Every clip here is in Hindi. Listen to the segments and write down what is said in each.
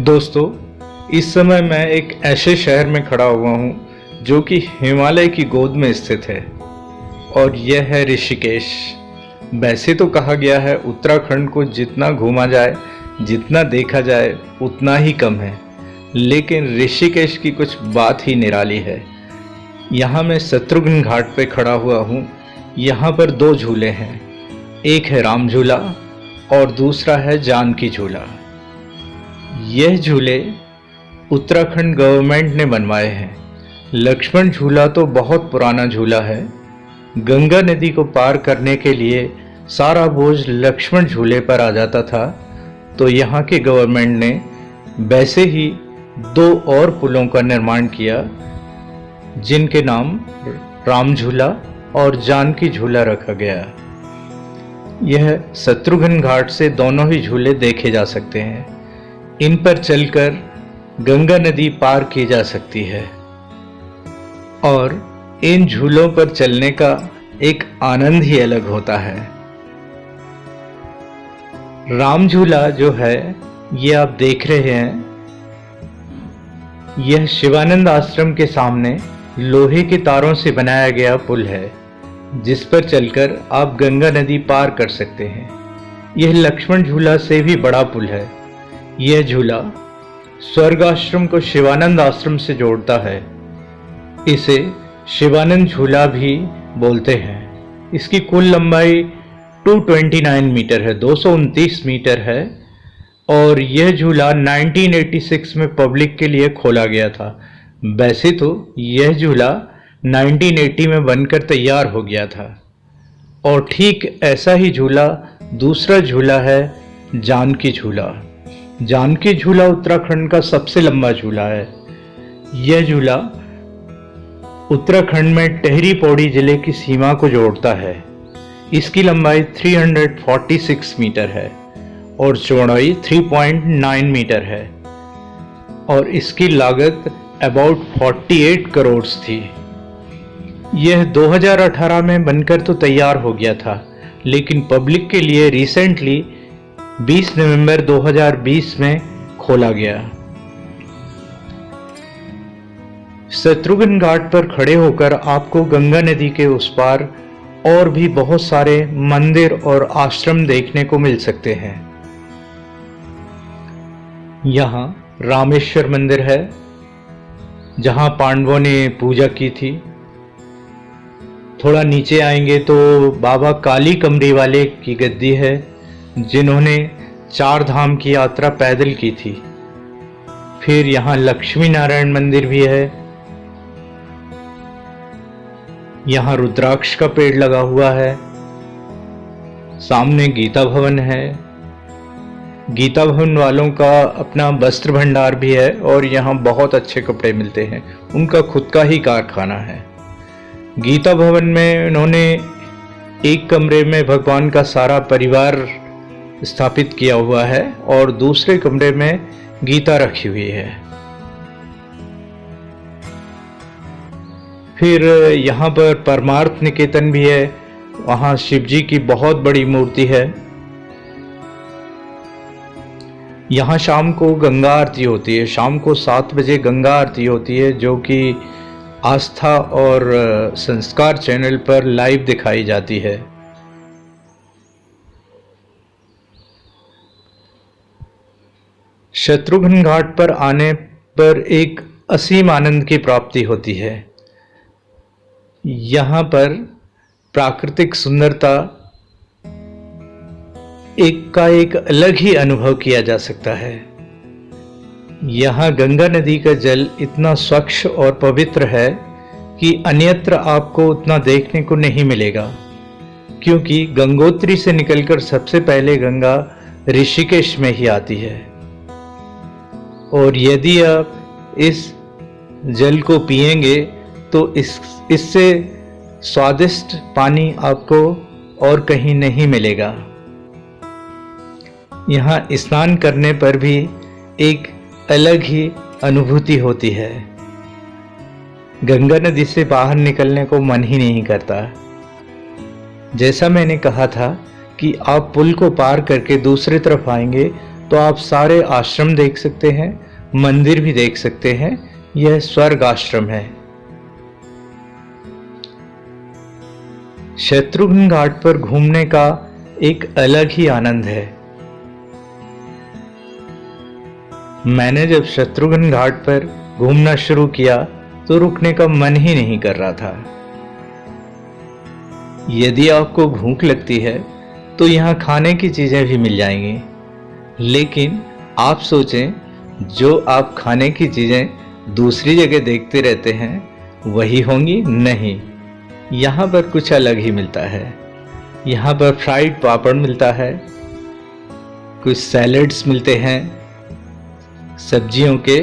दोस्तों, इस समय मैं एक ऐसे शहर में खड़ा हुआ हूँ जो कि हिमालय की गोद में स्थित है और यह है ऋषिकेश। वैसे तो कहा गया है उत्तराखंड को जितना घूमा जाए, जितना देखा जाए उतना ही कम है, लेकिन ऋषिकेश की कुछ बात ही निराली है। यहाँ मैं शत्रुघ्न घाट पे खड़ा हुआ हूँ। यहाँ पर दो झूले हैं, एक है राम झूला और दूसरा है जानकी झूला। यह झूले उत्तराखंड गवर्नमेंट ने बनवाए हैं। लक्ष्मण झूला तो बहुत पुराना झूला है। गंगा नदी को पार करने के लिए सारा बोझ लक्ष्मण झूले पर आ जाता था, तो यहाँ के गवर्नमेंट ने वैसे ही दो और पुलों का निर्माण किया जिनके नाम राम झूला और जानकी झूला रखा गया। यह शत्रुघ्न घाट से दोनों ही झूले देखे जा सकते हैं। इन पर चलकर गंगा नदी पार की जा सकती है और इन झूलों पर चलने का एक आनंद ही अलग होता है। राम झूला जो है ये आप देख रहे हैं, यह शिवानंद आश्रम के सामने लोहे के तारों से बनाया गया पुल है जिस पर चलकर आप गंगा नदी पार कर सकते हैं। यह लक्ष्मण झूला से भी बड़ा पुल है। यह झूला स्वर्ग आश्रम को शिवानंद आश्रम से जोड़ता है। इसे शिवानंद झूला भी बोलते हैं। इसकी कुल लंबाई 229 मीटर है, 229 मीटर है और यह झूला 1986 में पब्लिक के लिए खोला गया था। वैसे तो यह झूला 1980 में बनकर तैयार हो गया था। और ठीक ऐसा ही झूला दूसरा झूला है जानकी झूला। जानकी झूला उत्तराखंड का सबसे लंबा झूला है। यह झूला उत्तराखंड में टिहरी पौड़ी जिले की सीमा को जोड़ता है। इसकी लंबाई 346 मीटर है और चौड़ाई 3.9 मीटर है और इसकी लागत अबाउट 48 करोड़ थी। यह 2018 में बनकर तो तैयार हो गया था, लेकिन पब्लिक के लिए रिसेंटली 20 नवंबर 2020 में खोला गया। शत्रुघ्न घाट पर खड़े होकर आपको गंगा नदी के उस पार और भी बहुत सारे मंदिर और आश्रम देखने को मिल सकते हैं। यहाँ रामेश्वर मंदिर है जहाँ पांडवों ने पूजा की थी। थोड़ा नीचे आएंगे तो बाबा काली कमरी वाले की गद्दी है जिन्होंने 4 धाम की यात्रा पैदल की थी। फिर यहाँ लक्ष्मी नारायण मंदिर भी है। यहाँ रुद्राक्ष का पेड़ लगा हुआ है। सामने गीता भवन है। गीता भवन वालों का अपना वस्त्र भंडार भी है और यहाँ बहुत अच्छे कपड़े मिलते हैं। उनका खुद का ही कारखाना है। गीता भवन में उन्होंने एक कमरे में भगवान का सारा परिवार स्थापित किया हुआ है और दूसरे कमरे में गीता रखी हुई है। फिर यहाँ पर परमार्थ निकेतन भी है। वहाँ शिव जी की बहुत बड़ी मूर्ति है। यहाँ शाम को गंगा आरती होती है। शाम को 7 बजे गंगा आरती होती है जो कि आस्था और संस्कार चैनल पर लाइव दिखाई जाती है। शत्रुघ्न घाट पर आने पर एक असीम आनंद की प्राप्ति होती है। यहाँ पर प्राकृतिक सुंदरता एक अलग ही अनुभव किया जा सकता है। यहाँ गंगा नदी का जल इतना स्वच्छ और पवित्र है कि अन्यत्र आपको उतना देखने को नहीं मिलेगा, क्योंकि गंगोत्री से निकलकर सबसे पहले गंगा ऋषिकेश में ही आती है। और यदि आप इस जल को पिएंगे तो इससे स्वादिष्ट पानी आपको और कहीं नहीं मिलेगा। यहाँ स्नान करने पर भी एक अलग ही अनुभूति होती है। गंगा नदी से बाहर निकलने को मन ही नहीं करता। जैसा मैंने कहा था कि आप पुल को पार करके दूसरी तरफ आएंगे तो आप सारे आश्रम देख सकते हैं, मंदिर भी देख सकते हैं। यह स्वर्ग आश्रम है। शत्रुघ्न घाट पर घूमने का एक अलग ही आनंद है। मैंने जब शत्रुघ्न घाट पर घूमना शुरू किया तो रुकने का मन ही नहीं कर रहा था। यदि आपको भूख लगती है तो यहाँ खाने की चीजें भी मिल जाएंगी, लेकिन आप सोचें जो आप खाने की चीजें दूसरी जगह देखते रहते हैं वही होंगी? नहीं, यहाँ पर कुछ अलग ही मिलता है। यहाँ पर फ्राइड पापड़ मिलता है, कुछ सैलेड्स मिलते हैं, सब्जियों के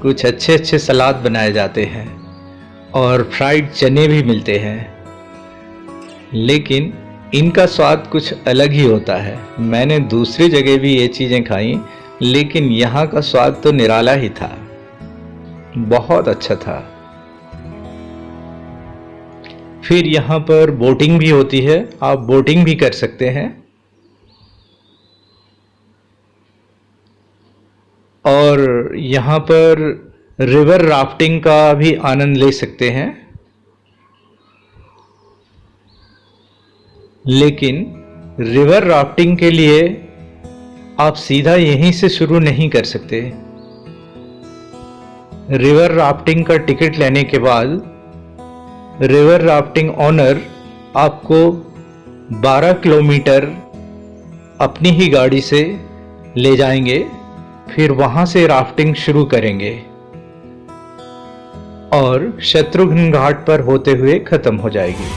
कुछ अच्छे अच्छे सलाद बनाए जाते हैं और फ्राइड चने भी मिलते हैं। लेकिन इनका स्वाद कुछ अलग ही होता है। मैंने दूसरी जगह भी ये चीज़ें खाई, लेकिन यहाँ का स्वाद तो निराला ही था, बहुत अच्छा था। फिर यहाँ पर बोटिंग भी होती है, आप बोटिंग भी कर सकते हैं और यहाँ पर रिवर राफ्टिंग का भी आनंद ले सकते हैं। लेकिन रिवर राफ्टिंग के लिए आप सीधा यहीं से शुरू नहीं कर सकते। रिवर राफ्टिंग का टिकट लेने के बाद रिवर राफ्टिंग ऑनर आपको 12 किलोमीटर अपनी ही गाड़ी से ले जाएंगे, फिर वहां से राफ्टिंग शुरू करेंगे और शत्रुघ्न घाट पर होते हुए खत्म हो जाएगी।